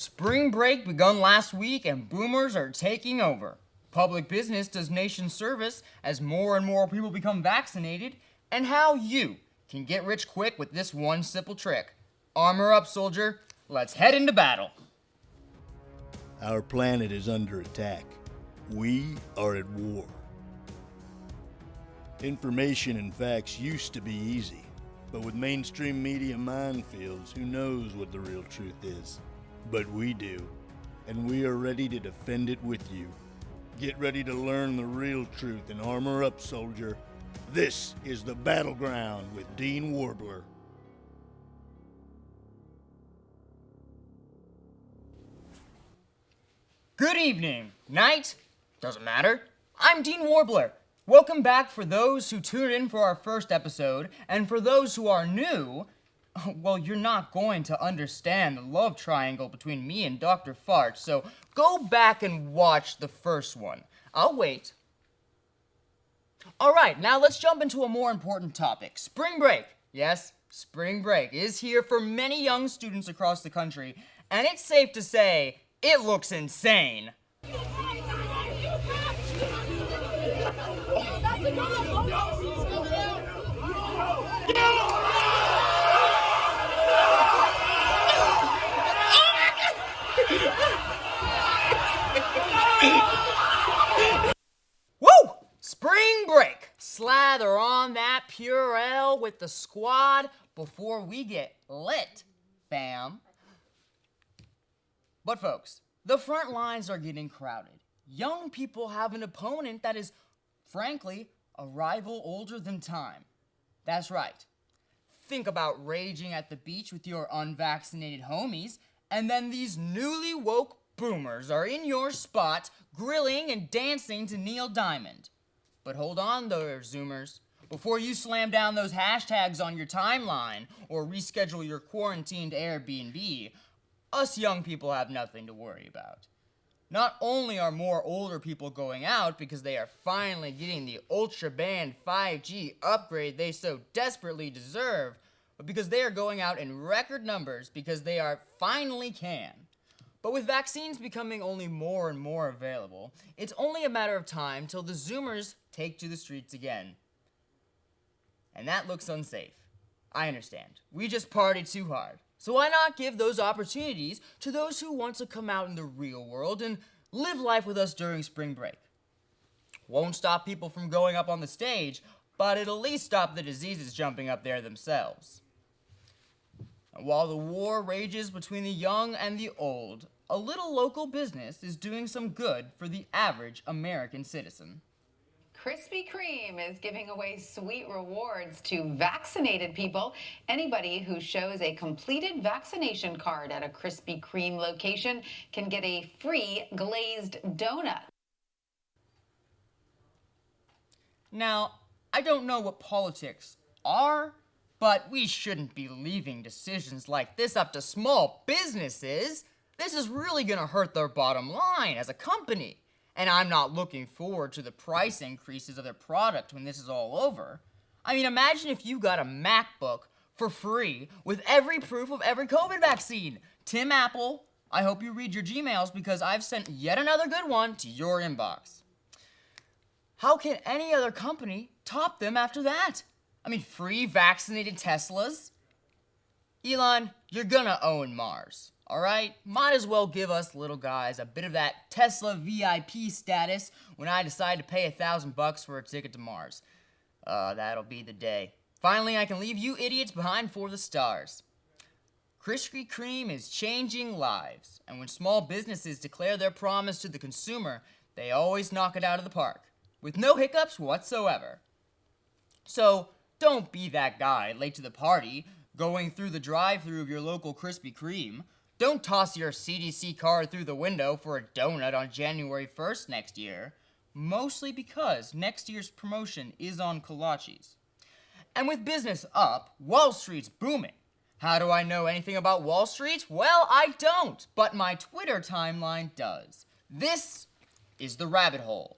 Spring break begun last week and boomers are taking over. Public business does nation service as more and more people become vaccinated, and how you can get rich quick with this one simple trick. Armor up, soldier. Let's head into battle. Our planet is under attack. We are at war. Information and facts used to be easy, but with mainstream media minefields, who knows what the real truth is? But we do, and we are ready to defend it with you. Get ready to learn the real truth and armor up, soldier. This is the Battleground with Dean Warbler. Good evening, night, doesn't matter. I'm Dean Warbler. Welcome back for those who tuned in for our first episode, and for those who are new, well, you're not going to understand the love triangle between me and Dr. Fart, so go back and watch the first one. I'll wait. Alright, now let's jump into a more important topic. Spring break. Yes, spring break is here for many young students across the country, and it's safe to say, it looks insane. Woo! Spring break! Slather on that Purell with the squad before we get lit, fam. But folks, the front lines are getting crowded. Young people have an opponent that is, frankly, a rival older than time. That's right. Think about raging at the beach with your unvaccinated homies, and then these newly woke boomers are in your spot, grilling and dancing to Neil Diamond. But hold on there, Zoomers. Before you slam down those hashtags on your timeline or reschedule your quarantined Airbnb, us young people have nothing to worry about. Not only are more older people going out because they are finally getting the ultra-band 5G upgrade they so desperately deserve, but because they are going out in record numbers because they are finally can. But with vaccines becoming only more and more available, it's only a matter of time till the Zoomers take to the streets again. And that looks unsafe. I understand. We just partied too hard. So why not give those opportunities to those who want to come out in the real world and live life with us during spring break? Won't stop people from going up on the stage, but it'll at least stop the diseases jumping up there themselves. And while the war rages between the young and the old, a little local business is doing some good for the average American citizen. Krispy Kreme is giving away sweet rewards to vaccinated people. Anybody who shows a completed vaccination card at a Krispy Kreme location can get a free glazed donut. Now, I don't know what politics are, but we shouldn't be leaving decisions like this up to small businesses. This is really gonna hurt their bottom line as a company. And I'm not looking forward to the price increases of their product when this is all over. I mean, imagine if you got a MacBook for free with every proof of every COVID vaccine. Tim Apple, I hope you read your Gmails because I've sent yet another good one to your inbox. How can any other company top them after that? I mean, free vaccinated Teslas? Elon, you're gonna own Mars. All right, might as well give us little guys a bit of that Tesla VIP status when I decide to pay $1,000 for a ticket to Mars. That'll be the day. Finally, I can leave you idiots behind for the stars. Krispy Kreme is changing lives, and when small businesses declare their promise to the consumer, they always knock it out of the park, with no hiccups whatsoever. So, don't be that guy late to the party, going through the drive-thru of your local Krispy Kreme. Don't toss your CDC card through the window for a donut on January 1st next year, mostly because next year's promotion is on kolaches. And with business up, Wall Street's booming. How do I know anything about Wall Street? Well, I don't, but my Twitter timeline does. This is the rabbit hole.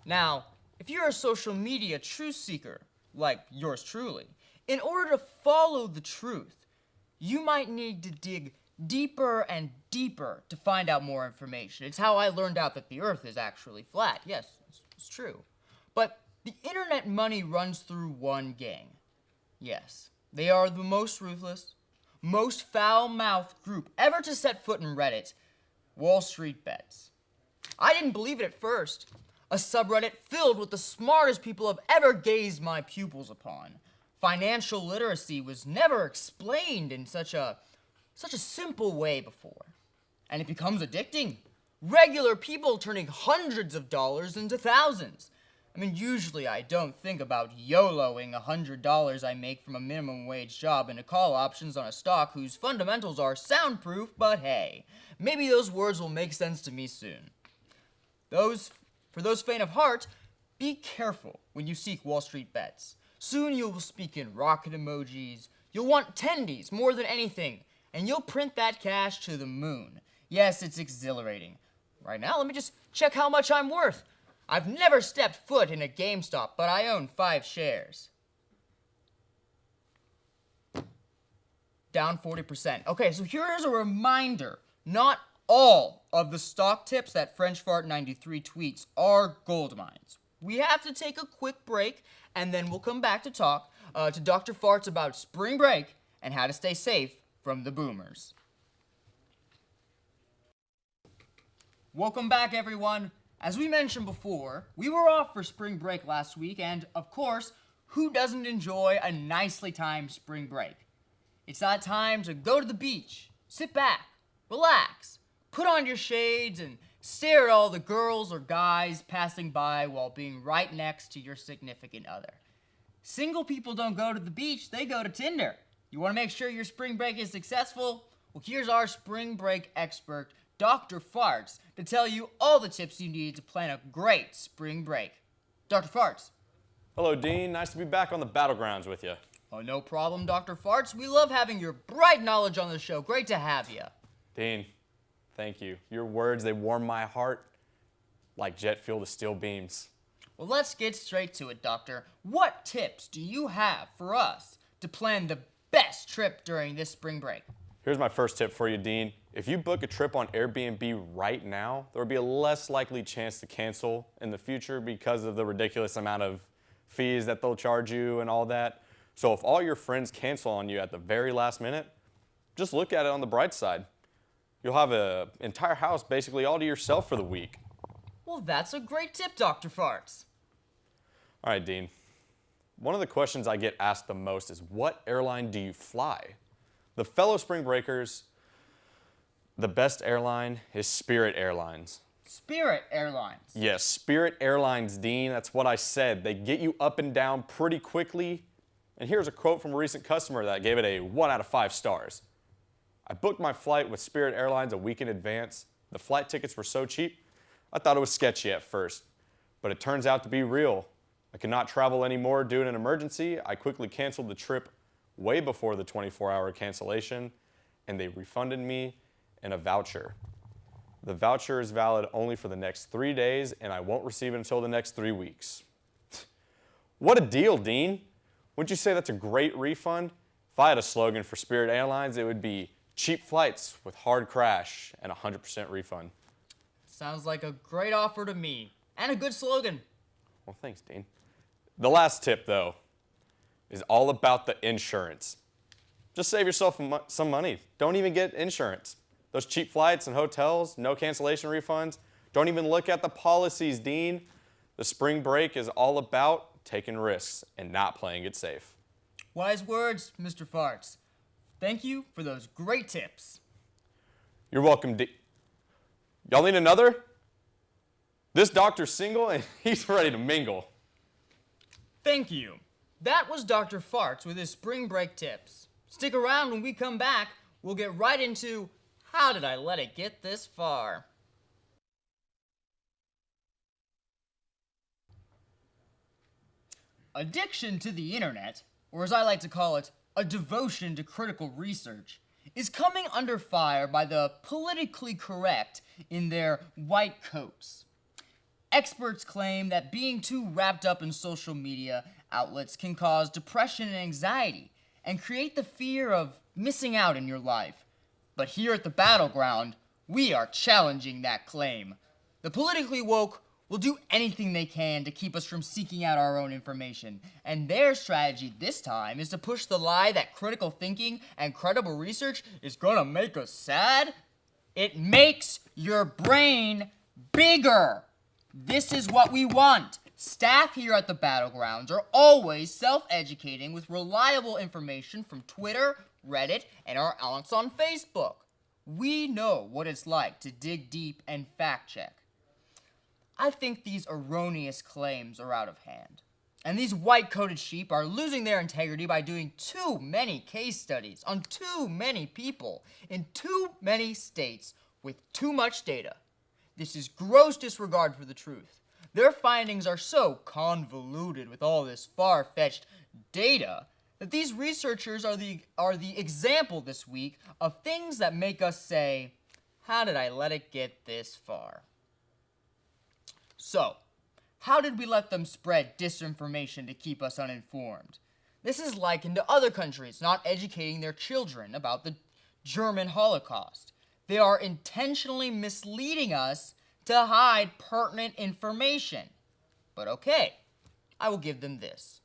Now, if you're a social media truth seeker, like yours truly, in order to follow the truth, you might need to dig deeper and deeper to find out more information. It's how I learned out that the Earth is actually flat. Yes, it's true. But the internet money runs through one gang. Yes, they are the most ruthless, most foul-mouthed group ever to set foot in Reddit, Wall Street Bets. I didn't believe it at first. A subreddit filled with the smartest people I've ever gazed my pupils upon. Financial literacy was never explained in such a simple way before. And it becomes addicting. Regular people turning hundreds of dollars into thousands. I mean, usually I don't think about YOLOing $100 I make from a minimum wage job into call options on a stock whose fundamentals are soundproof, but hey, maybe those words will make sense to me soon. For those faint of heart, be careful when you seek Wall Street Bets. Soon you will speak in rocket emojis, you'll want tendies more than anything, and you'll print that cash to the moon. Yes, it's exhilarating. Right now, let me just check how much I'm worth. I've never stepped foot in a GameStop, but I own 5 shares. Down 40%. Okay, so here's a reminder. Not all of the stock tips that FrenchFart93 tweets are gold mines. We have to take a quick break, and then we'll come back to talk to Dr. Farts about spring break and how to stay safe from the boomers. Welcome back, everyone. As we mentioned before, we were off for spring break last week, and of course, who doesn't enjoy a nicely timed spring break? It's that time to go to the beach, sit back, relax, put on your shades, and stare at all the girls or guys passing by while being right next to your significant other. Single people don't go to the beach, they go to Tinder. You want to make sure your spring break is successful? Well, here's our spring break expert, Dr. Farts, to tell you all the tips you need to plan a great spring break. Dr. Farts. Hello, Dean. Nice to be back on the Battlegrounds with you. Oh, no problem, Dr. Farts. We love having your bright knowledge on the show. Great to have you. Dean, thank you. Your words, they warm my heart like jet fuel to steel beams. Well, let's get straight to it, Doctor. What tips do you have for us to plan the best trip during this spring break? Here's my first tip for you, Dean. If you book a trip on Airbnb right now, there will be a less likely chance to cancel in the future because of the ridiculous amount of fees that they'll charge you and all that. So if all your friends cancel on you at the very last minute, just look at it on the bright side. You'll have an entire house basically all to yourself for the week. Well, that's a great tip, Dr. Farts. All right, Dean. One of the questions I get asked the most is, what airline do you fly? The fellow spring breakers, the best airline is Spirit Airlines. Spirit Airlines. Yes, Spirit Airlines, Dean. That's what I said. They get you up and down pretty quickly. And here's a quote from a recent customer that gave it a 1 out of 5 stars. I booked my flight with Spirit Airlines a week in advance. The flight tickets were so cheap, I thought it was sketchy at first. But it turns out to be real. I could not travel anymore due to an emergency. I quickly canceled the trip way before the 24-hour cancellation, and they refunded me in a voucher. The voucher is valid only for the next 3 days, and I won't receive it until the next 3 weeks. What a deal, Dean. Wouldn't you say that's a great refund? If I had a slogan for Spirit Airlines, it would be cheap flights with hard crash and 100% refund. Sounds like a great offer to me, and a good slogan. Well, thanks, Dean. The last tip, though, is all about the insurance. Just save yourself some money. Don't even get insurance. Those cheap flights and hotels, no cancellation refunds. Don't even look at the policies, Dean. The spring break is all about taking risks and not playing it safe. Wise words, Mr. Farts. Thank you for those great tips. You're welcome, Dean. Y'all need another? This doctor's single and he's ready to mingle. Thank you. That was Dr. Farts with his spring break tips. Stick around when we come back. We'll get right into how did I let it get this far? Addiction to the internet, or as I like to call it, a devotion to critical research, is coming under fire by the politically correct in their white coats. Experts claim that being too wrapped up in social media outlets can cause depression and anxiety and create the fear of missing out in your life. But here at the Battleground, we are challenging that claim. The politically woke will do anything they can to keep us from seeking out our own information, and their strategy this time is to push the lie that critical thinking and credible research is gonna make us sad. It makes your brain bigger. This is what we want. Staff here at the Battlegrounds are always self-educating with reliable information from Twitter, Reddit, and our aunts on Facebook. We know what it's like to dig deep and fact-check. I think these erroneous claims are out of hand. And these white-coated sheep are losing their integrity by doing too many case studies on too many people in too many states with too much data. This is gross disregard for the truth. Their findings are so convoluted with all this far-fetched data that these researchers are the example this week of things that make us say, how did I let it get this far? So, how did we let them spread disinformation to keep us uninformed? This is likened to other countries not educating their children about the German Holocaust. They are intentionally misleading us to hide pertinent information. But okay, I will give them this.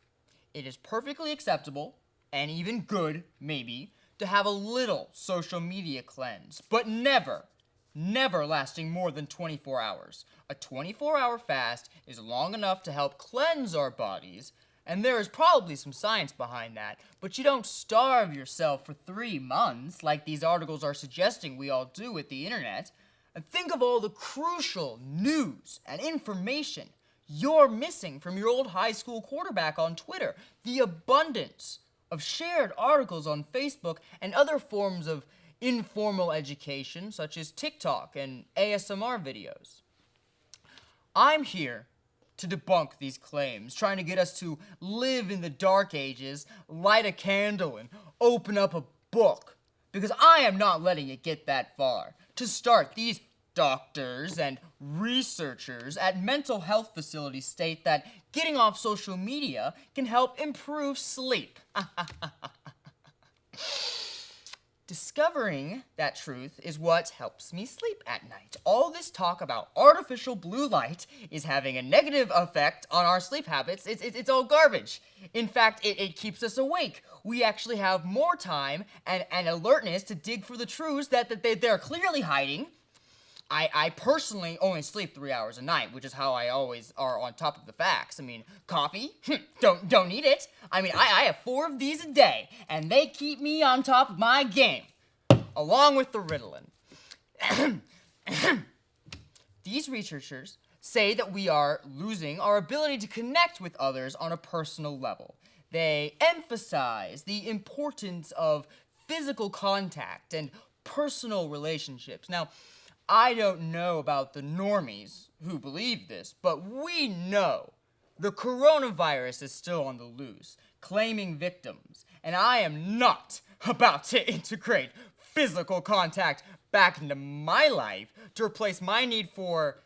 It is perfectly acceptable, and even good, maybe, to have a little social media cleanse, but never lasting more than 24 hours. A 24-hour fast is long enough to help cleanse our bodies, and there is probably some science behind that, but you don't starve yourself for 3 months like these articles are suggesting we all do with the internet. And think of all the crucial news and information you're missing from your old high school quarterback on Twitter, the abundance of shared articles on Facebook and other forms of informal education, such as TikTok and ASMR videos. I'm here to debunk these claims, trying to get us to live in the dark ages, light a candle, and open up a book. Because I am not letting it get that far. To start, these doctors and researchers at mental health facilities state that getting off social media can help improve sleep. Discovering that truth is what helps me sleep at night. All this talk about artificial blue light is having a negative effect on our sleep habits. It's all garbage. In fact, it keeps us awake. We actually have more time and alertness to dig for the truths that they're clearly hiding. I personally only sleep 3 hours a night, which is how I always are on top of the facts. I mean, coffee? Don't need it. I mean, I have 4 of these a day, and they keep me on top of my game, along with the Ritalin. These researchers say that we are losing our ability to connect with others on a personal level. They emphasize the importance of physical contact and personal relationships. Now, I don't know about the normies who believe this, but we know the coronavirus is still on the loose, claiming victims, and I am not about to integrate physical contact back into my life to replace my need for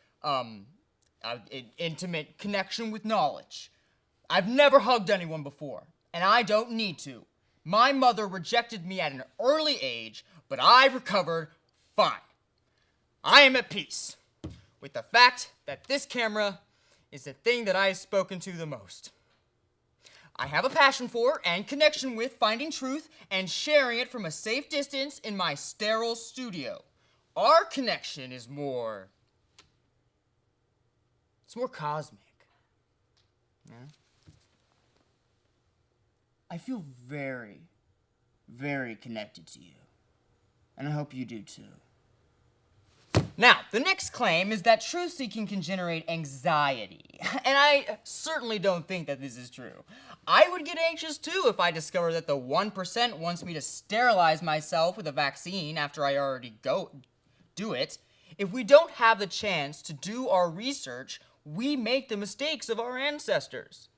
intimate connection with knowledge. I've never hugged anyone before, and I don't need to. My mother rejected me at an early age, but I've recovered fine. I am at peace with the fact that this camera is the thing that I have spoken to the most. I have a passion for and connection with finding truth and sharing it from a safe distance in my sterile studio. Our connection is more cosmic. Yeah? I feel very, very connected to you. And I hope you do too. Now, the next claim is that truth-seeking can generate anxiety. And I certainly don't think that this is true. I would get anxious too if I discovered that the 1% wants me to sterilize myself with a vaccine after I already do it. If we don't have the chance to do our research, we make the mistakes of our ancestors.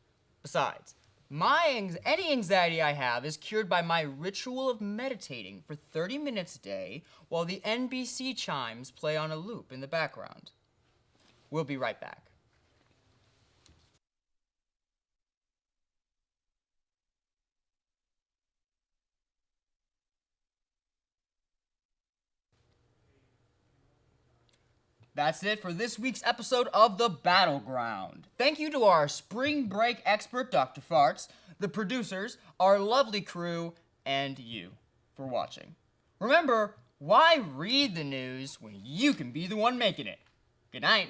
Besides, any anxiety I have is cured by my ritual of meditating for 30 minutes a day while the NBC chimes play on a loop in the background. We'll be right back. That's it for this week's episode of The Battleground. Thank you to our spring break expert, Dr. Farts, the producers, our lovely crew, and you for watching. Remember, why read the news when you can be the one making it? Good night.